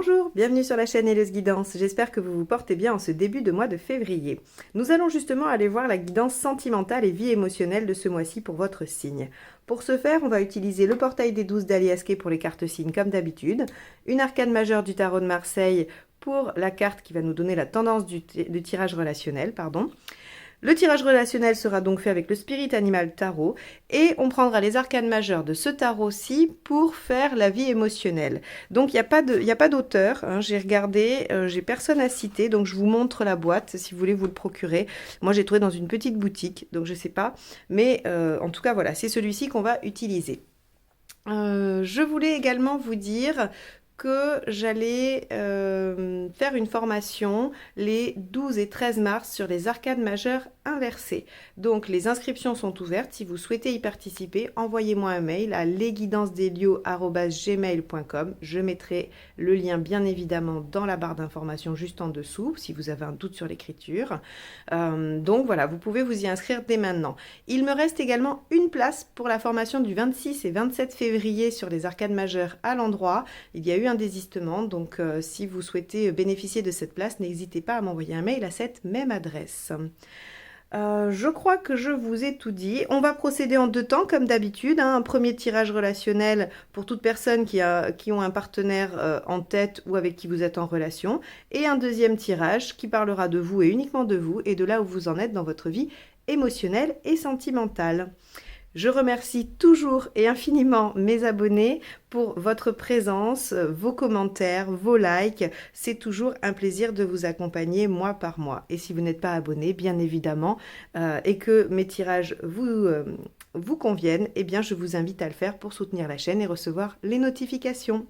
Bonjour, bienvenue sur la chaîne Hello's Guidance, j'espère que vous vous portez bien en ce début de mois de février. Nous allons justement aller voir la guidance sentimentale et vie émotionnelle de ce mois-ci pour votre signe. Pour ce faire, on va utiliser le portail des 12 d'Aliasqué pour les cartes signes comme d'habitude, une arcane majeure du tarot de Marseille pour la carte qui va nous donner la tendance du tirage relationnel, Le tirage relationnel sera donc fait avec le Spirit Animal Tarot et on prendra les arcanes majeures de ce tarot-ci pour faire la vie émotionnelle. Donc il n'y a pas d'auteur, hein, j'ai regardé, j'ai personne à citer, donc je vous montre la boîte si vous voulez vous le procurer. Moi j'ai trouvé dans une petite boutique, donc je ne sais pas, mais en tout cas voilà, c'est celui-ci qu'on va utiliser. Je voulais également vous dire que j'allais faire une formation les 12 et 13 mars sur les arcanes majeures inversées. Donc les inscriptions sont ouvertes. Si vous souhaitez y participer, envoyez-moi un mail à lesguidancesdelio@gmail.com. Je mettrai le lien bien évidemment dans la barre d'informations juste en dessous si vous avez un doute sur l'écriture. Donc voilà, vous pouvez vous y inscrire dès maintenant. Il me reste également une place pour la formation du 26 et 27 février sur les arcanes majeures à l'endroit. Il y a eu un désistement, donc si vous souhaitez bénéficier de cette place, n'hésitez pas à m'envoyer un mail à cette même adresse. Je crois que je vous ai tout dit. On va procéder en deux temps, comme d'habitude. Hein. Un premier tirage relationnel pour toute personne qui ont un partenaire en tête ou avec qui vous êtes en relation. Et un deuxième tirage qui parlera de vous et uniquement de vous et de là où vous en êtes dans votre vie émotionnelle et sentimentale. Je remercie toujours et infiniment mes abonnés pour votre présence, vos commentaires, vos likes. C'est toujours un plaisir de vous accompagner mois par mois. Et si vous n'êtes pas abonné, bien évidemment, et que mes tirages vous conviennent, eh bien je vous invite à le faire pour soutenir la chaîne et recevoir les notifications.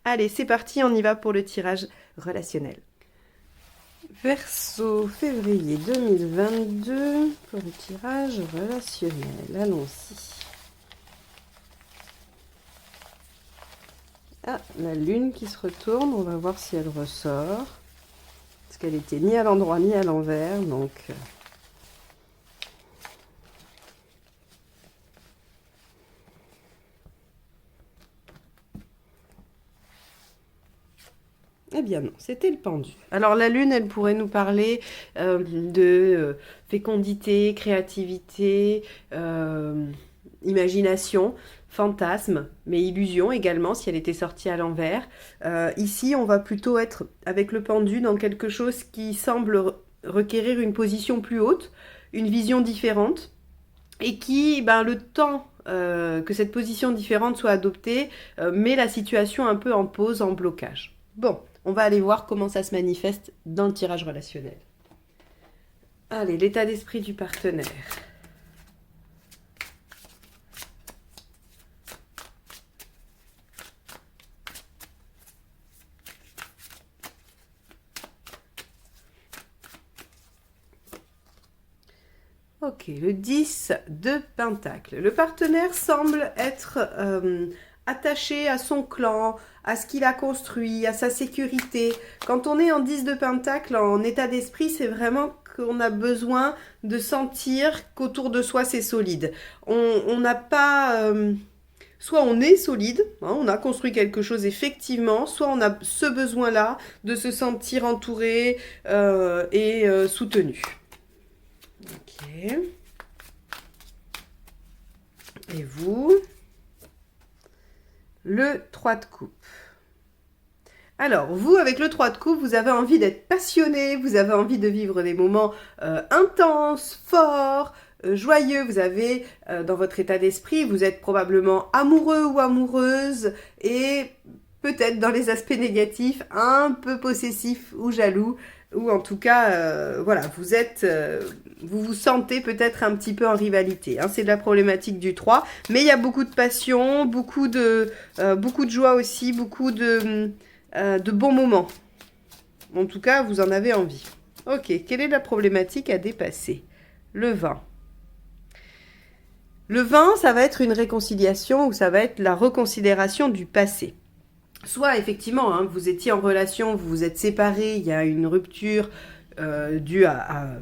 Allez, c'est parti, on y va pour le tirage relationnel. Verseau, février 2022 pour le tirage relationnel. Allons-y. Ah, la lune qui se retourne. On va voir si elle ressort. Parce qu'elle était ni à l'endroit ni à l'envers. Donc, eh bien non, c'était le pendu. Alors la lune, elle pourrait nous parler de fécondité, créativité, imagination, fantasme, mais illusion également si elle était sortie à l'envers. Ici, on va plutôt être avec le pendu dans quelque chose qui semble requérir une position plus haute, une vision différente, et qui, le temps que cette position différente soit adoptée, met la situation un peu en pause, en blocage. Bon. On va aller voir comment ça se manifeste dans le tirage relationnel. Allez, l'état d'esprit du partenaire. Ok, le 10 de Pentacle. Le partenaire semble être attaché à son clan, à ce qu'il a construit, à sa sécurité. Quand on est en 10 de Pentacle, en état d'esprit, c'est vraiment qu'on a besoin de sentir qu'autour de soi, c'est solide. On n'a pas... soit on est solide, hein, on a construit quelque chose effectivement, soit on a ce besoin-là de se sentir entouré et soutenu. Ok. Et vous ? Le 3 de coupe. Alors, vous, avec le 3 de coupe, vous avez envie d'être passionné, vous avez envie de vivre des moments intenses, forts, joyeux. Vous avez, dans votre état d'esprit, vous êtes probablement amoureux ou amoureuse et peut-être dans les aspects négatifs, un peu possessif ou jaloux. Ou en tout cas, voilà, vous vous sentez peut-être un petit peu en rivalité. Hein, c'est de la problématique du 3. Mais il y a beaucoup de passion, beaucoup de joie aussi, beaucoup de bons moments. En tout cas, vous en avez envie. Ok, quelle est la problématique à dépasser? Le 20. Le 20, ça va être une réconciliation ou ça va être la reconsidération du passé. Soit effectivement, hein, vous étiez en relation, vous vous êtes séparés, il y a une rupture due à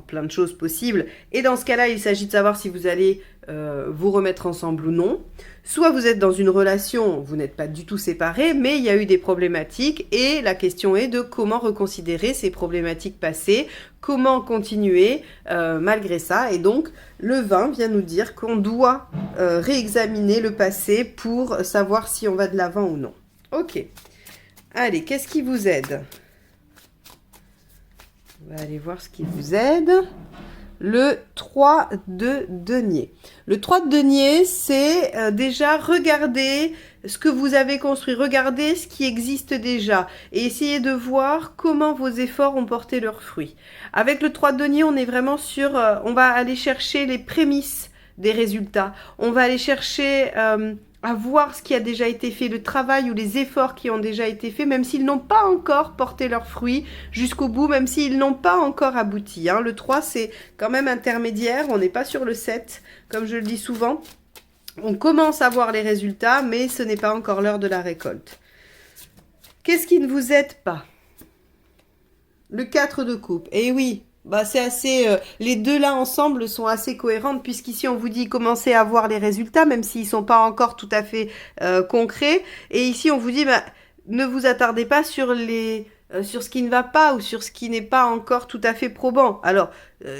plein de choses possibles. Et dans ce cas-là, il s'agit de savoir si vous allez vous remettre ensemble ou non. Soit vous êtes dans une relation, vous n'êtes pas du tout séparés, mais il y a eu des problématiques et la question est de comment reconsidérer ces problématiques passées, comment continuer malgré ça. Et donc, le 20 vient nous dire qu'on doit réexaminer le passé pour savoir si on va de l'avant ou non. Ok. Allez, qu'est-ce qui vous aide? On va aller voir ce qui vous aide. Le 3 de denier. Le 3 de denier, c'est déjà regarder ce que vous avez construit, regarder ce qui existe déjà et essayer de voir comment vos efforts ont porté leurs fruits. Avec le 3 de denier, on est vraiment sur, on va aller chercher les prémices des résultats. On va aller chercher à voir ce qui a déjà été fait, le travail ou les efforts qui ont déjà été faits, même s'ils n'ont pas encore porté leurs fruits jusqu'au bout, même s'ils n'ont pas encore abouti. Hein. Le 3, c'est quand même intermédiaire, on n'est pas sur le 7, comme je le dis souvent. On commence à voir les résultats, mais ce n'est pas encore l'heure de la récolte. Qu'est-ce qui ne vous aide pas? Le 4 de coupe. Eh oui, bah c'est assez, les deux là ensemble sont assez cohérentes puisqu'ici on vous dit commencez à voir les résultats même s'ils sont pas encore tout à fait concrets et ici on vous dit bah, ne vous attardez pas sur les sur ce qui ne va pas ou sur ce qui n'est pas encore tout à fait probant. Alors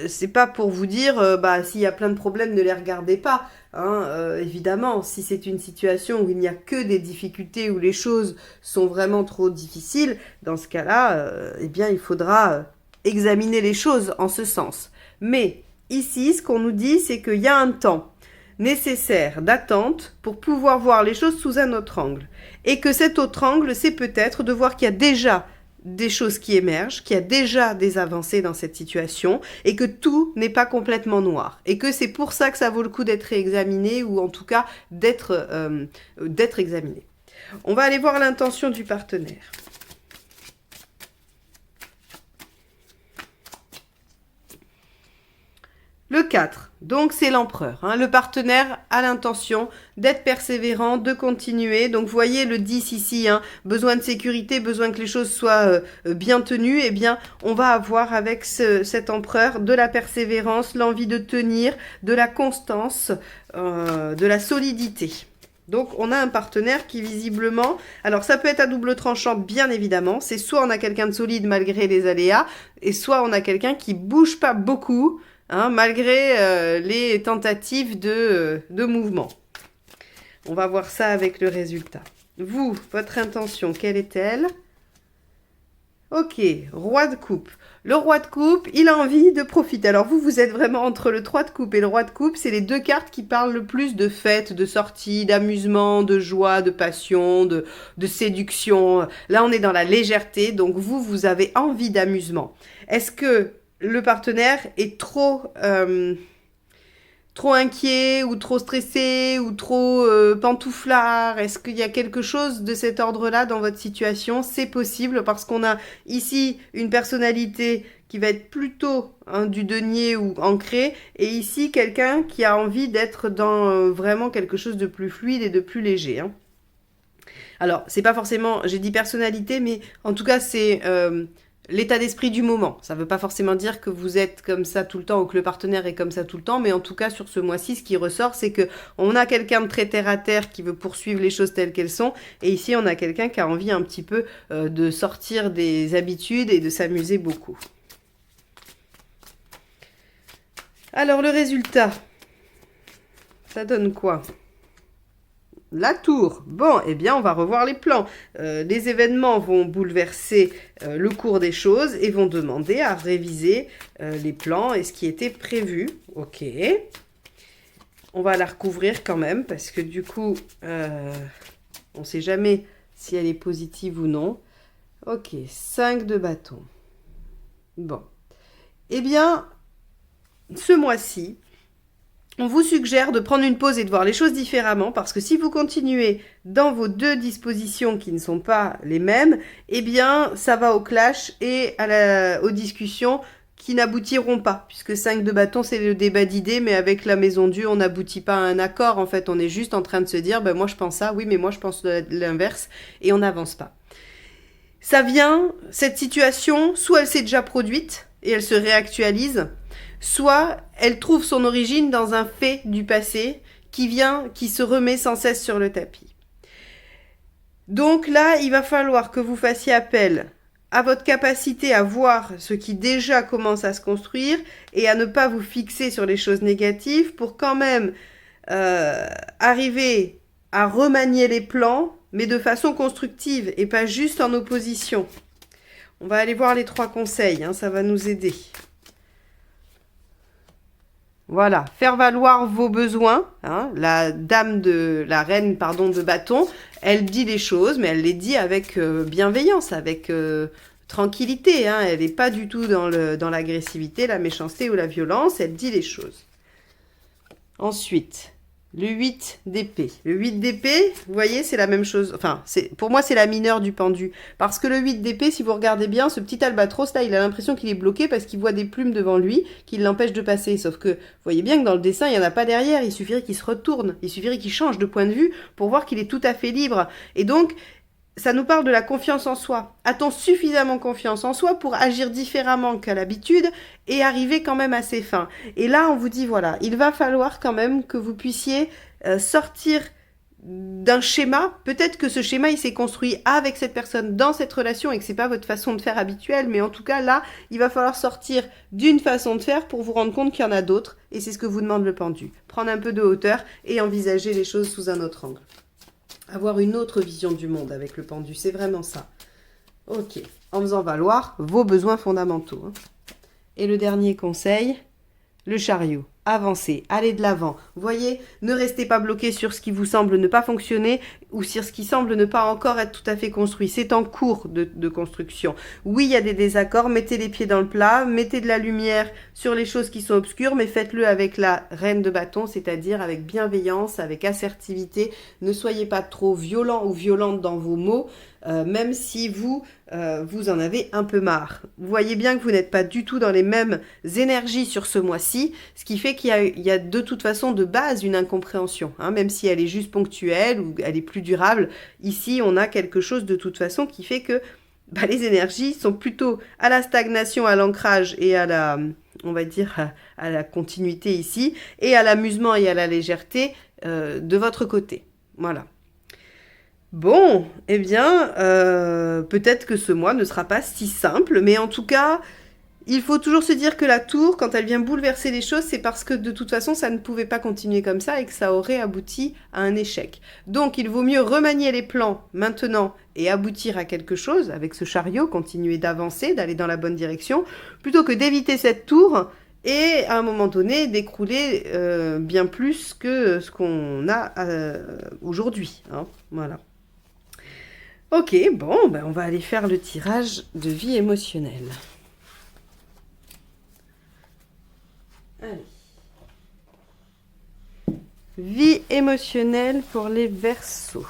c'est pas pour vous dire bah s'il y a plein de problèmes ne les regardez pas. Hein, évidemment, si c'est une situation où il n'y a que des difficultés, où les choses sont vraiment trop difficiles, dans ce cas-là, eh bien il faudra examiner les choses en ce sens. Mais ici, ce qu'on nous dit, c'est qu'il y a un temps nécessaire d'attente pour pouvoir voir les choses sous un autre angle. Et que cet autre angle, c'est peut-être de voir qu'il y a déjà des choses qui émergent, qu'il y a déjà des avancées dans cette situation et que tout n'est pas complètement noir. Et que c'est pour ça que ça vaut le coup d'être réexaminé ou en tout cas d'être examiné. On va aller voir l'intention du partenaire. Le 4, donc c'est l'empereur. Hein. Le partenaire a l'intention d'être persévérant, de continuer. Donc vous voyez le 10 ici, hein, besoin de sécurité, besoin que les choses soient bien tenues. Eh bien, on va avoir avec cet empereur de la persévérance, l'envie de tenir, de la constance, de la solidité. Donc, on a un partenaire qui visiblement... Alors, ça peut être à double tranchant, bien évidemment. C'est soit on a quelqu'un de solide malgré les aléas, et soit on a quelqu'un qui bouge pas beaucoup, hein, malgré les tentatives de mouvement. On va voir ça avec le résultat. Vous, votre intention, quelle est-elle? Ok, roi de coupe. Le roi de coupe, il a envie de profiter. Alors vous, vous êtes vraiment entre le 3 de coupe et le roi de coupe. C'est les deux cartes qui parlent le plus de fêtes, de sorties, d'amusement, de joie, de passion, de séduction. Là, on est dans la légèreté. Donc vous, vous avez envie d'amusement. Est-ce que le partenaire est trop inquiet ou trop stressé ou trop pantouflard? Est-ce qu'il y a quelque chose de cet ordre-là dans votre situation? C'est possible parce qu'on a ici une personnalité qui va être plutôt du denier ou ancré et ici quelqu'un qui a envie d'être dans vraiment quelque chose de plus fluide et de plus léger. Hein. Alors, c'est pas forcément, j'ai dit personnalité, mais en tout cas, c'est... l'état d'esprit du moment. Ça ne veut pas forcément dire que vous êtes comme ça tout le temps ou que le partenaire est comme ça tout le temps, mais en tout cas, sur ce mois-ci, ce qui ressort, c'est qu'on a quelqu'un de très terre-à-terre qui veut poursuivre les choses telles qu'elles sont, et ici, on a quelqu'un qui a envie un petit peu de sortir des habitudes et de s'amuser beaucoup. Alors, le résultat, ça donne quoi ? La tour. Bon, eh bien, on va revoir les plans. Les événements vont bouleverser le cours des choses et vont demander à réviser les plans et ce qui était prévu. Ok. On va la recouvrir quand même parce que du coup, on ne sait jamais si elle est positive ou non. Ok, 5 de bâton. Bon. Eh bien, ce mois-ci, on vous suggère de prendre une pause et de voir les choses différemment parce que si vous continuez dans vos deux dispositions qui ne sont pas les mêmes, eh bien, ça va au clash et aux discussions qui n'aboutiront pas. Puisque 5 de bâton, c'est le débat d'idées, mais avec la maison due, on n'aboutit pas à un accord. En fait, on est juste en train de se dire, ben, moi je pense ça, oui, mais moi je pense l'inverse et on n'avance pas. Ça vient, cette situation, soit elle s'est déjà produite et elle se réactualise, soit elle trouve son origine dans un fait du passé qui se remet sans cesse sur le tapis. Donc là, il va falloir que vous fassiez appel à votre capacité à voir ce qui déjà commence à se construire et à ne pas vous fixer sur les choses négatives pour quand même arriver à remanier les plans, mais de façon constructive et pas juste en opposition. On va aller voir les 3 conseils, ça va nous aider. Voilà, faire valoir vos besoins. La reine de bâton, elle dit les choses, mais elle les dit avec bienveillance, avec tranquillité. Elle n'est pas du tout dans l'agressivité, la méchanceté ou la violence. Elle dit les choses. Ensuite, le 8 d'épée. Le 8 d'épée, vous voyez, c'est la même chose. Enfin, pour moi, c'est la mineure du pendu. Parce que le 8 d'épée, si vous regardez bien, ce petit albatros, là, il a l'impression qu'il est bloqué parce qu'il voit des plumes devant lui qui l'empêchent de passer. Sauf que, vous voyez bien que dans le dessin, il n'y en a pas derrière. Il suffirait qu'il se retourne. Il suffirait qu'il change de point de vue pour voir qu'il est tout à fait libre. Et donc, ça nous parle de la confiance en soi. A-t-on suffisamment confiance en soi pour agir différemment qu'à l'habitude et arriver quand même à ses fins? Et là, on vous dit, voilà, il va falloir quand même que vous puissiez sortir d'un schéma. Peut-être que ce schéma, il s'est construit avec cette personne dans cette relation et que c'est pas votre façon de faire habituelle, mais en tout cas, là, il va falloir sortir d'une façon de faire pour vous rendre compte qu'il y en a d'autres. Et c'est ce que vous demande le pendu. Prendre un peu de hauteur et envisager les choses sous un autre angle. Avoir une autre vision du monde avec le pendu, c'est vraiment ça. Ok, en faisant valoir vos besoins fondamentaux. Et le dernier conseil, le chariot. Avancez, allez de l'avant. Voyez, ne restez pas bloqué sur ce qui vous semble ne pas fonctionner ou sur ce qui semble ne pas encore être tout à fait construit. C'est en cours de construction. Oui, il y a des désaccords, mettez les pieds dans le plat, mettez de la lumière sur les choses qui sont obscures, mais faites-le avec la reine de bâton, c'est-à-dire avec bienveillance, avec assertivité. Ne soyez pas trop violent ou violente dans vos mots, même si vous en avez un peu marre. Vous voyez bien que vous n'êtes pas du tout dans les mêmes énergies sur ce mois-ci, ce qui fait qu'il y a de toute façon de base une incompréhension, même si elle est juste ponctuelle ou elle est plus durable. Ici, on a quelque chose de toute façon qui fait que les énergies sont plutôt à la stagnation, à l'ancrage et à la, on va dire, à la continuité ici, et à l'amusement et à la légèreté de votre côté. Voilà. Bon, eh bien, peut-être que ce mois ne sera pas si simple, mais en tout cas, il faut toujours se dire que la tour, quand elle vient bouleverser les choses, c'est parce que de toute façon, ça ne pouvait pas continuer comme ça et que ça aurait abouti à un échec. Donc, il vaut mieux remanier les plans maintenant et aboutir à quelque chose avec ce chariot, continuer d'avancer, d'aller dans la bonne direction, plutôt que d'éviter cette tour et à un moment donné d'écrouler bien plus que ce qu'on a aujourd'hui. Voilà. Ok, bon, on va aller faire le tirage de vie émotionnelle. Allez. Vie émotionnelle pour les Verseaux.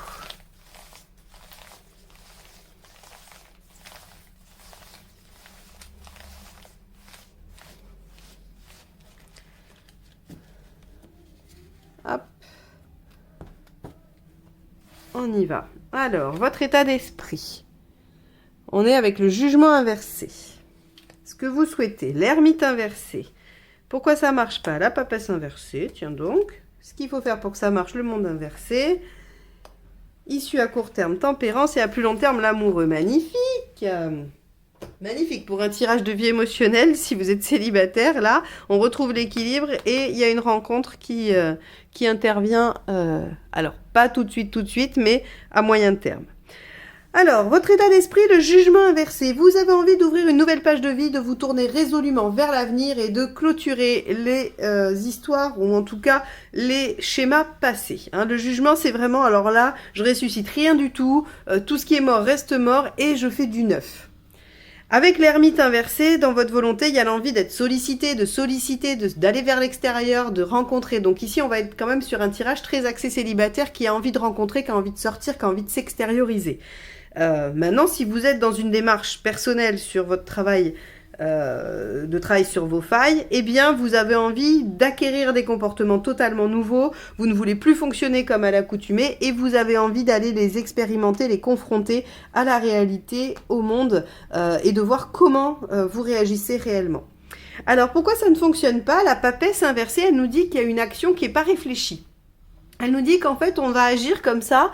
Hop. On y va. Alors, votre état d'esprit. On est avec le jugement inversé. Ce que vous souhaitez, l'ermite inversé. Pourquoi ça marche pas? La papesse inversée, tiens donc. Ce qu'il faut faire pour que ça marche, le monde inversé. Issue à court terme, tempérance, et à plus long terme, l'amoureux. Magnifique! Magnifique pour un tirage de vie émotionnelle. Si vous êtes célibataire, là, on retrouve l'équilibre et il y a une rencontre qui intervient, alors pas tout de suite, mais à moyen terme. Alors, votre état d'esprit, le jugement inversé. Vous avez envie d'ouvrir une nouvelle page de vie, de vous tourner résolument vers l'avenir et de clôturer les histoires ou en tout cas les schémas passés. Le jugement, c'est vraiment, alors là, je ressuscite rien du tout, tout ce qui est mort reste mort et je fais du neuf. Avec l'ermite inversé, dans votre volonté, il y a l'envie d'être sollicité, d'aller vers l'extérieur, de rencontrer. Donc ici, on va être quand même sur un tirage très axé célibataire qui a envie de rencontrer, qui a envie de sortir, qui a envie de s'extérioriser. Maintenant, si vous êtes dans une démarche personnelle sur votre travail, de travail sur vos failles, eh bien, vous avez envie d'acquérir des comportements totalement nouveaux, vous ne voulez plus fonctionner comme à l'accoutumée et vous avez envie d'aller les expérimenter, les confronter à la réalité, au monde et de voir comment vous réagissez réellement. Alors, pourquoi ça ne fonctionne pas? La papesse inversée, elle nous dit qu'il y a une action qui n'est pas réfléchie. Elle nous dit qu'en fait, on va agir comme ça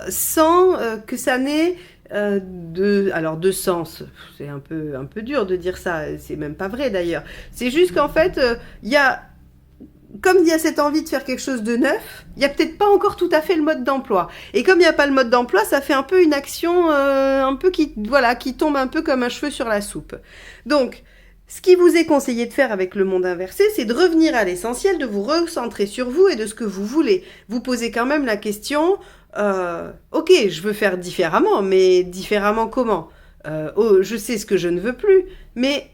sans que ça n'ait de sens. C'est un peu dur de dire ça, c'est même pas vrai d'ailleurs. C'est juste qu'en fait, comme il y a cette envie de faire quelque chose de neuf, il n'y a peut-être pas encore tout à fait le mode d'emploi. Et comme il n'y a pas le mode d'emploi, ça fait un peu une action qui tombe un peu comme un cheveu sur la soupe. Donc, ce qui vous est conseillé de faire avec le monde inversé, c'est de revenir à l'essentiel, de vous recentrer sur vous et de ce que vous voulez. Vous posez quand même la question, ok, je veux faire différemment, mais différemment comment? Je sais ce que je ne veux plus, mais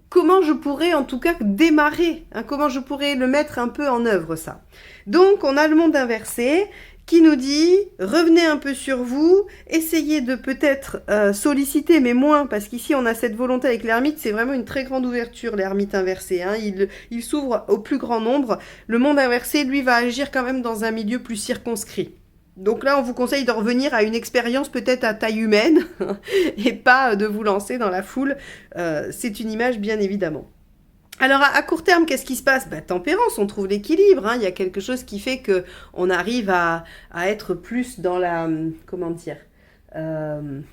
comment je pourrais en tout cas démarrer, hein, comment je pourrais le mettre un peu en œuvre ça. Donc on a le monde inversé qui nous dit revenez un peu sur vous, essayez de peut-être solliciter mais moins, parce qu'ici on a cette volonté avec l'ermite, c'est vraiment une très grande ouverture l'ermite inversé, hein, il s'ouvre au plus grand nombre. Le monde inversé lui va agir quand même dans un milieu plus circonscrit. Donc là, on vous conseille de revenir à une expérience peut-être à taille humaine et pas de vous lancer dans la foule. C'est une image, bien évidemment. Alors, à court terme, qu'est-ce qui se passe? Tempérance, on trouve l'équilibre. Hein. Il y a quelque chose qui fait qu'on arrive à être plus dans la... Comment dire dans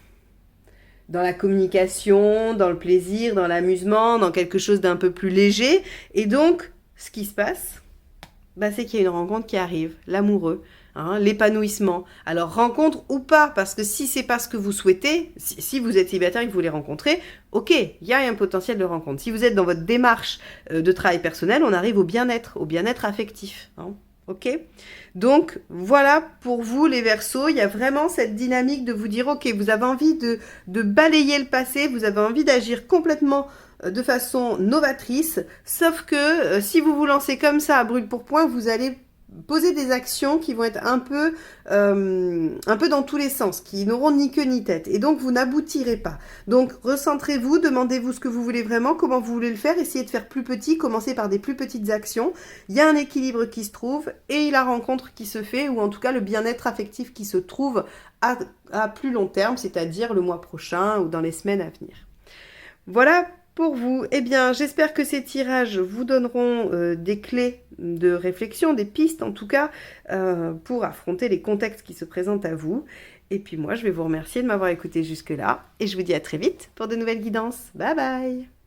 la communication, dans le plaisir, dans l'amusement, dans quelque chose d'un peu plus léger. Et donc, ce qui se passe, c'est qu'il y a une rencontre qui arrive, l'amoureux. Hein, l'épanouissement. Alors rencontre ou pas, parce que si c'est pas ce que vous souhaitez, si vous êtes célibataire et que vous voulez rencontrer, ok, il y a un potentiel de rencontre. Si vous êtes dans votre démarche de travail personnel, on arrive au bien-être affectif. Hein, ok. Donc voilà pour vous les Verseaux, il y a vraiment cette dynamique de vous dire ok, vous avez envie de balayer le passé, vous avez envie d'agir complètement de façon novatrice, sauf que si vous vous lancez comme ça à brûle pour point, vous allez poser des actions qui vont être un peu dans tous les sens, qui n'auront ni queue ni tête. Et donc, vous n'aboutirez pas. Donc, recentrez-vous, demandez-vous ce que vous voulez vraiment, comment vous voulez le faire, essayez de faire plus petit, commencez par des plus petites actions. Il y a un équilibre qui se trouve et la rencontre qui se fait, ou en tout cas le bien-être affectif qui se trouve à plus long terme, c'est-à-dire le mois prochain ou dans les semaines à venir. Voilà pour vous. Eh bien, j'espère que ces tirages vous donneront des clés de réflexion, des pistes en tout cas, pour affronter les contextes qui se présentent à vous. Et puis moi, je vais vous remercier de m'avoir écouté jusque-là. Et je vous dis à très vite pour de nouvelles guidances. Bye bye!